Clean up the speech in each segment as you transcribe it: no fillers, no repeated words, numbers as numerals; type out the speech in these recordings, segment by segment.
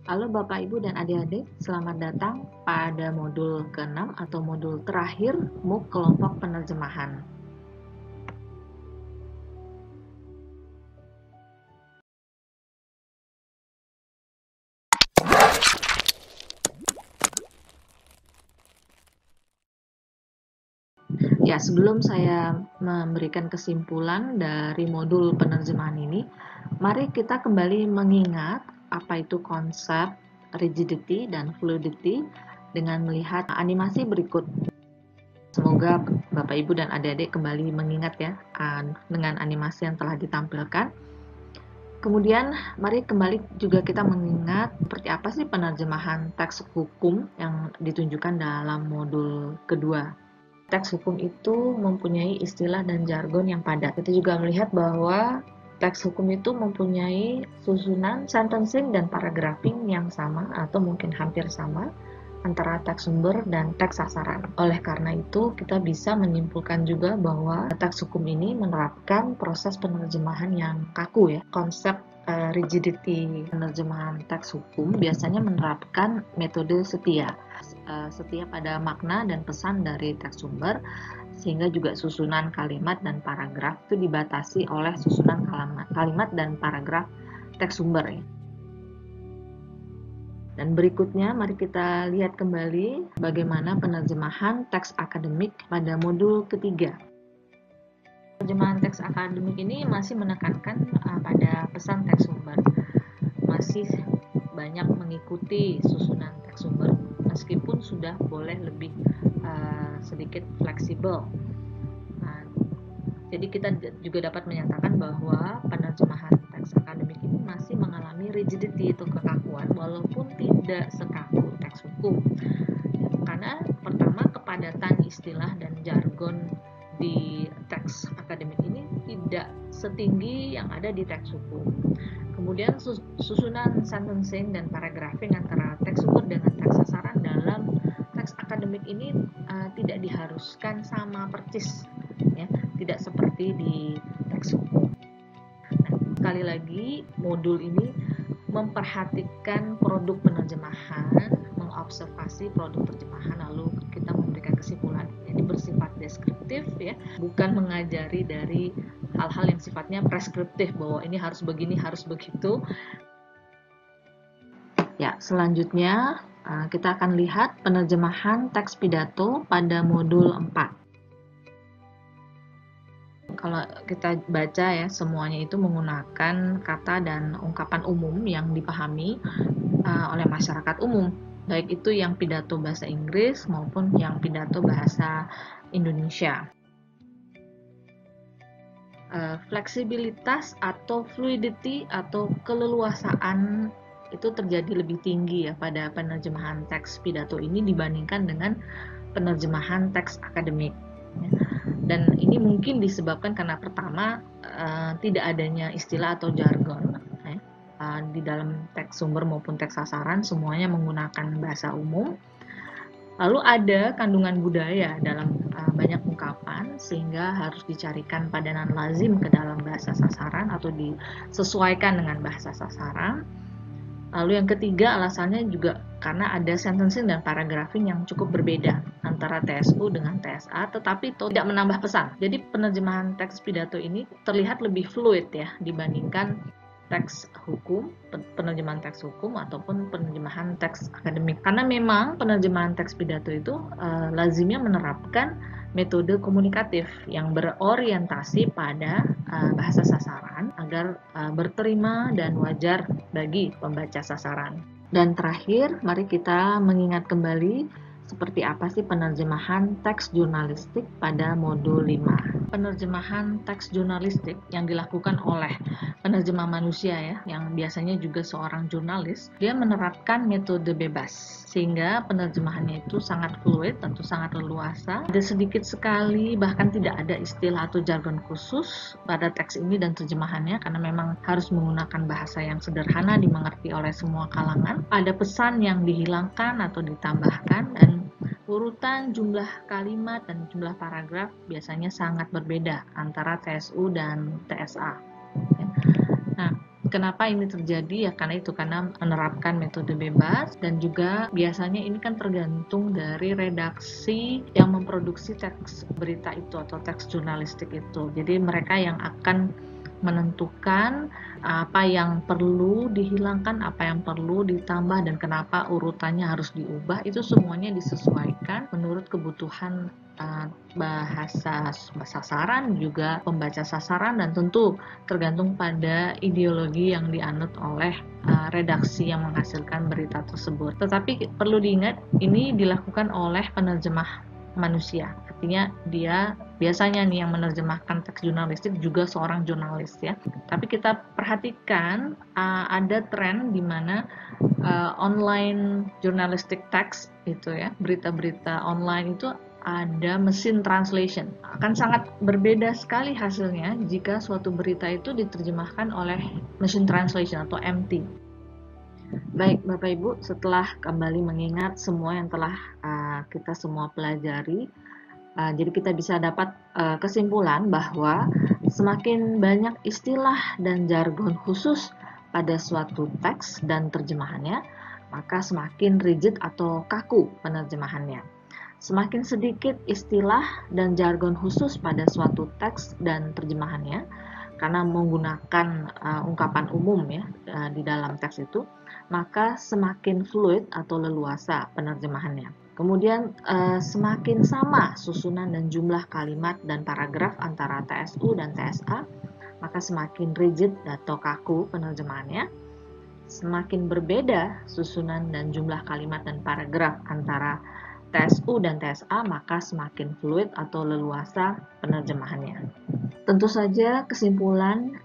Halo Bapak, Ibu, dan adik-adik, selamat datang pada modul ke-6 atau modul terakhir MOOC Kelompok Penerjemahan. Ya, sebelum saya memberikan kesimpulan dari modul penerjemahan ini, mari kita kembali mengingat apa itu konsep rigidity dan fluidity dengan melihat animasi berikut. Semoga Bapak, Ibu, dan adik-adik kembali mengingat ya dengan animasi yang telah ditampilkan. Kemudian mari kembali juga kita mengingat seperti apa sih penerjemahan teks hukum yang ditunjukkan dalam modul kedua. Teks hukum itu mempunyai istilah dan jargon yang padat. Kita juga melihat bahwa teks hukum itu mempunyai susunan sentencing dan paragraphing yang sama atau mungkin hampir sama antara teks sumber dan teks sasaran. Oleh karena itu, kita bisa menyimpulkan juga bahwa teks hukum ini menerapkan proses penerjemahan yang kaku ya. Konsep rigidity penerjemahan teks hukum biasanya menerapkan metode setia. Setia pada makna dan pesan dari teks sumber, sehingga juga susunan kalimat dan paragraf itu dibatasi oleh susunan kalimat dan paragraf teks sumber ya. Dan berikutnya mari kita lihat kembali bagaimana penerjemahan teks akademik pada modul ketiga. Penerjemahan teks akademik ini masih menekankan pada pesan teks sumber. Masih banyak mengikuti susunan teks sumber meskipun sudah boleh lebih sedikit fleksibel. Jadi kita juga dapat menyatakan bahwa penerjemahan teks akademik ini masih mengalami rigidity atau kekakuan walaupun tidak sekaku teks hukum. Karena pertama, kepadatan istilah dan jargon di teks akademik ini tidak setinggi yang ada di teks hukum. Kemudian susunan sentencing dan paragraphing antara teks sumber dengan teks sasaran dalam teks akademik ini tidak diharuskan sama persis ya, tidak seperti di teks hukum. Nah, sekali lagi modul ini memperhatikan produk penerjemahan, mengobservasi produk terjemahan, lalu kita memberikan kesimpulan. Jadi bersifat deskriptif ya, bukan mengajari dari hal-hal yang sifatnya preskriptif bahwa ini harus begini, harus begitu. Ya, selanjutnya kita akan lihat penerjemahan teks pidato pada modul 4. Kalau kita baca ya, semuanya itu menggunakan kata dan ungkapan umum yang dipahami oleh masyarakat umum, baik itu yang pidato bahasa Inggris maupun yang pidato bahasa Indonesia. Fleksibilitas atau fluidity atau keleluasaan itu terjadi lebih tinggi ya pada penerjemahan teks pidato ini dibandingkan dengan penerjemahan teks akademik. Dan ini mungkin disebabkan karena pertama tidak adanya istilah atau jargon di dalam teks sumber maupun teks sasaran, semuanya menggunakan bahasa umum. Lalu ada kandungan budaya dalam banyak ungkapan sehingga harus dicarikan padanan lazim ke dalam bahasa sasaran atau disesuaikan dengan bahasa sasaran. Lalu yang ketiga alasannya juga karena ada sentencing dan paragraphing yang cukup berbeda antara TSU dengan TSA, tetapi itu tidak menambah pesan. Jadi penerjemahan teks pidato ini terlihat lebih fluid ya dibandingkan teks hukum, penerjemahan teks hukum ataupun penerjemahan teks akademik. Karena memang penerjemahan teks pidato itu lazimnya menerapkan metode komunikatif yang berorientasi pada bahasa sasaran agar berterima dan wajar bagi pembaca sasaran. Dan terakhir, mari kita mengingat kembali seperti apa sih penerjemahan teks jurnalistik pada modul 5. Penerjemahan teks jurnalistik yang dilakukan oleh penerjemah manusia ya, yang biasanya juga seorang jurnalis, dia menerapkan metode bebas sehingga penerjemahannya itu sangat fluid, tentu sangat leluasa. Ada sedikit sekali bahkan tidak ada istilah atau jargon khusus pada teks ini dan terjemahannya karena memang harus menggunakan bahasa yang sederhana dimengerti oleh semua kalangan. Ada pesan yang dihilangkan atau ditambahkan dan urutan jumlah kalimat dan jumlah paragraf biasanya sangat berbeda antara TSU dan TSA. Nah, Kenapa ini terjadi? Ya karena itu, karena menerapkan metode bebas, dan juga biasanya ini kan tergantung dari redaksi yang memproduksi teks berita itu atau teks jurnalistik itu. Jadi mereka yang akan menentukan apa yang perlu dihilangkan, apa yang perlu ditambah, dan kenapa urutannya harus diubah. Itu semuanya disesuaikan menurut kebutuhan bahasa sasaran, juga pembaca sasaran, dan tentu tergantung pada ideologi yang dianut oleh redaksi yang menghasilkan berita tersebut. Tetapi perlu diingat, ini dilakukan oleh penerjemah manusia. Artinya dia biasanya nih yang menerjemahkan teks jurnalistik juga seorang jurnalis ya. Tapi kita perhatikan ada tren di mana online journalistic text itu ya, berita-berita online itu ada mesin translation. Akan sangat berbeda sekali hasilnya jika suatu berita itu diterjemahkan oleh mesin translation atau MT. Baik Bapak Ibu, setelah kembali mengingat semua yang telah kita semua pelajari, jadi kita bisa dapat kesimpulan bahwa semakin banyak istilah dan jargon khusus pada suatu teks dan terjemahannya, maka semakin rigid atau kaku penerjemahannya. Semakin sedikit istilah dan jargon khusus pada suatu teks dan terjemahannya, karena menggunakan ungkapan umum ya di dalam teks itu, maka semakin fluid atau leluasa penerjemahannya. Kemudian semakin sama susunan dan jumlah kalimat dan paragraf antara TSU dan TSA, maka semakin rigid atau kaku penerjemahannya. Semakin berbeda susunan dan jumlah kalimat dan paragraf antara TSU dan TSA, maka semakin fluid atau leluasa penerjemahannya. Tentu saja kesimpulan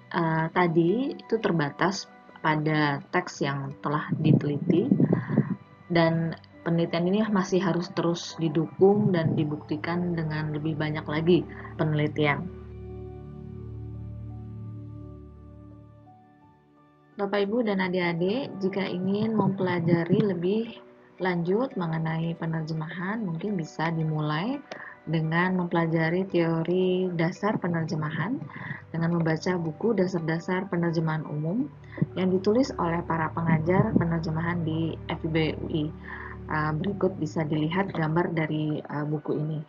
tadi itu terbatas pada teks yang telah diteliti, dan penelitian ini masih harus terus didukung dan dibuktikan dengan lebih banyak lagi penelitian. Bapak, Ibu, dan adik-adik, jika ingin mempelajari lebih lanjut mengenai penerjemahan, mungkin bisa dimulai dengan mempelajari teori dasar penerjemahan dengan membaca buku dasar-dasar penerjemahan umum yang ditulis oleh para pengajar penerjemahan di FIB UI. Berikut bisa dilihat gambar dari buku ini.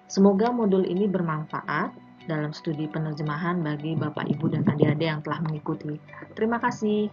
Semoga modul ini bermanfaat dalam studi penerjemahan bagi Bapak, Ibu, dan adik-adik yang telah mengikuti. Terima kasih.